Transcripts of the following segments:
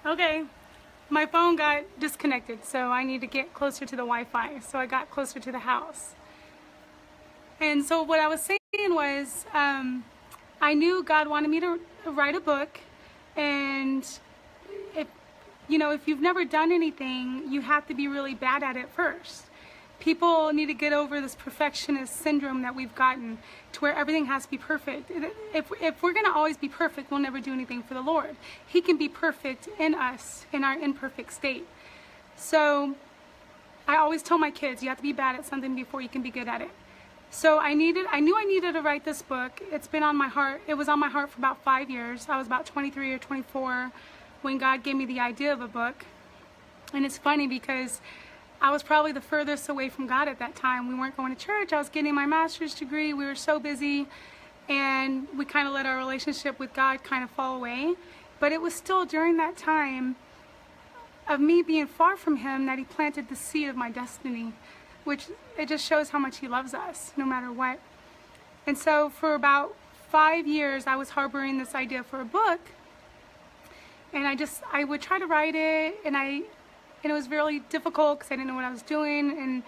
Okay, my phone got disconnected, so I need to get closer to the Wi-Fi. So I got closer to the house. And so what I was saying was, I knew God wanted me to write a book, and if you've never done anything, you have to be really bad at it first. People need to get over this perfectionist syndrome that we've gotten to where everything has to be perfect. If we're going to always be perfect, we'll never do anything for the Lord. He can be perfect in us, in our imperfect state. So I always tell my kids, you have to be bad at something before you can be good at it. So I knew I needed to write this book. It's been on my heart. It was on my heart for about 5 years. I was about 23 or 24 when God gave me the idea of a book. And it's funny because I was probably the furthest away from God at that time. We weren't going to church. I was getting my master's degree. We were so busy, and we kind of let our relationship with God kind of fall away. But it was still during that time of me being far from Him that He planted the seed of my destiny, which it just shows how much He loves us no matter what. And so for about 5 years, I was harboring this idea for a book, and I would try to write it, and it was really difficult because I didn't know what I was doing,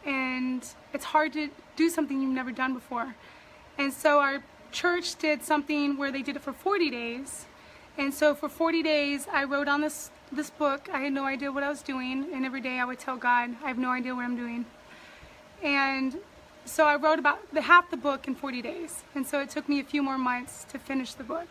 and it's hard to do something you've never done before. And so our church did something where they did it for 40 days. And so for 40 days, I wrote on this book. I had no idea what I was doing, and every day I would tell God, I have no idea what I'm doing. And so I wrote about half the book in 40 days. And so it took me a few more months to finish the book.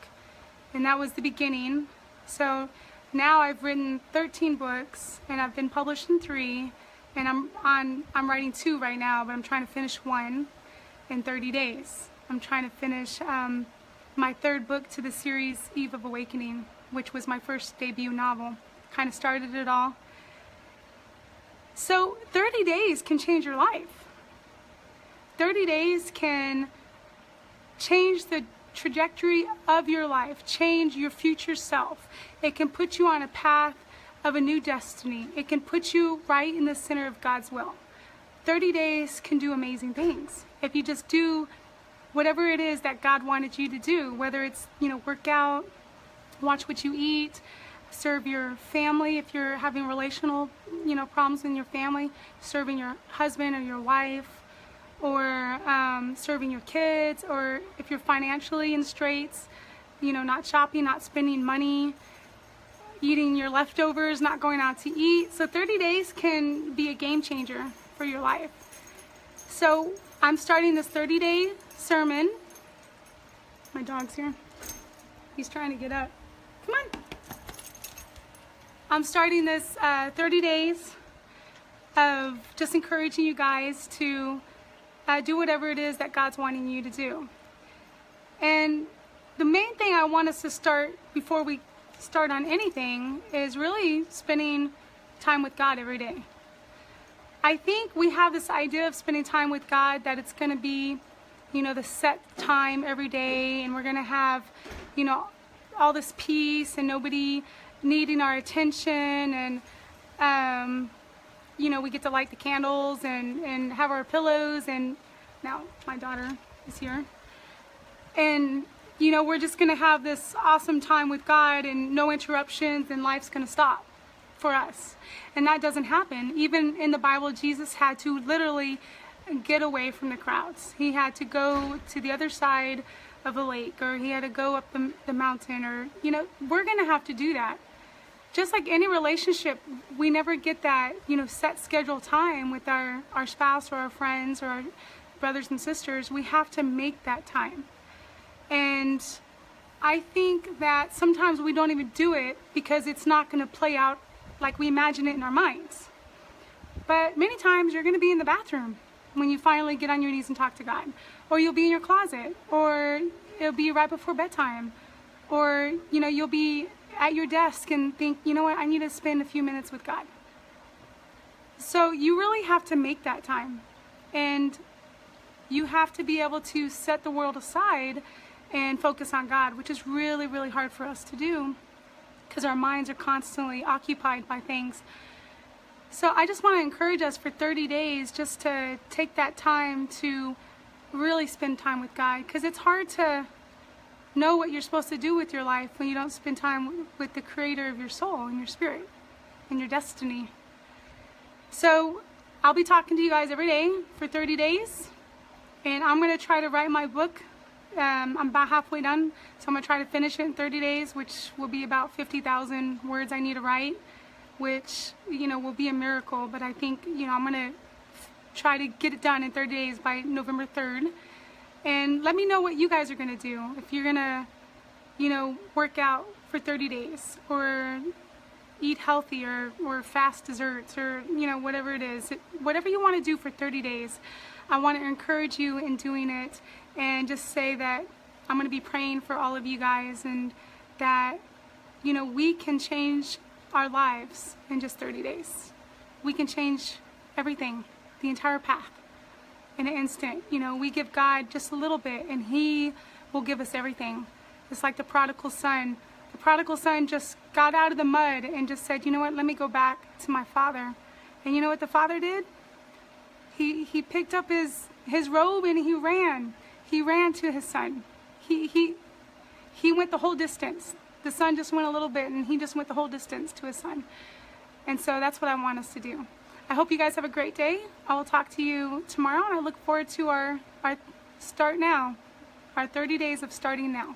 And that was the beginning. So now I've written 13 books, and I've been published in 3, and I'm writing 2 right now, but I'm trying to finish 1 in 30 days. I'm trying to finish my 3rd book to the series Eve of Awakening, which was my first debut novel. Kind of started it all. So 30 days can change your life. 30 days can change the trajectory of your life, change your future self. It can put you on a path of a new destiny. It can put you right in the center of God's will. 30 days can do amazing things if you just do whatever it is that God wanted you to do, whether it's, work out, watch what you eat, serve your family if you're having relational, problems in your family, serving your husband or your wife, or serving your kids, or if you're financially in straits, not shopping, not spending money, eating your leftovers, not going out to eat. So 30 days can be a game changer for your life. So I'm starting this 30-day sermon. My dog's here. He's trying to get up. Come on. I'm starting this 30 days of just encouraging you guys to do whatever it is that God's wanting you to do. And the main thing I want us to start before we start on anything is really spending time with God every day. I think we have this idea of spending time with God that it's going to be, the set time every day, and we're going to have, all this peace and nobody needing our attention, and we get to light the candles and have our pillows, and now my daughter is here. And, we're just going to have this awesome time with God and no interruptions, and life's going to stop for us. And that doesn't happen. Even in the Bible, Jesus had to literally get away from the crowds. He had to go to the other side of a lake, or he had to go up the mountain, or, we're going to have to do that. Just like any relationship, we never get that, set schedule time with our spouse or our friends or our brothers and sisters. We have to make that time. And I think that sometimes we don't even do it because it's not going to play out like we imagine it in our minds. But many times you're going to be in the bathroom when you finally get on your knees and talk to God. Or you'll be in your closet. Or it'll be right before bedtime. Or, you'll be at your desk and think, you know what, I need to spend a few minutes with God. So you really have to make that time. And you have to be able to set the world aside and focus on God, which is really, really hard for us to do because our minds are constantly occupied by things. So I just want to encourage us for 30 days just to take that time to really spend time with God, because it's hard to know what you're supposed to do with your life when you don't spend time with the creator of your soul and your spirit and your destiny. So I'll be talking to you guys every day for 30 days, and I'm going to try to write my book. I'm about halfway done, so I'm going to try to finish it in 30 days, which will be about 50,000 words I need to write, which, you know, will be a miracle. But I think, you know, I'm going to try to get it done in 30 days by November 3rd. And let me know what you guys are going to do. If you're going to, you know, work out for 30 days, or eat healthy, or fast desserts, or, you know, whatever it is. Whatever you want to do for 30 days, I want to encourage you in doing it, and just say that I'm going to be praying for all of you guys, and that, you know, we can change our lives in just 30 days. We can change everything, the entire path, in an instant. You know, we give God just a little bit, and He will give us everything. It's like the prodigal son. The prodigal son just got out of the mud and just said, you know what, let me go back to my father. And you know what the father did? He picked up his robe and he ran. He ran to his son. He went the whole distance. The son just went a little bit, and he just went the whole distance to his son. And so that's what I want us to do. I hope you guys have a great day. I will talk to you tomorrow, and I look forward to our start now, our 30 days of starting now.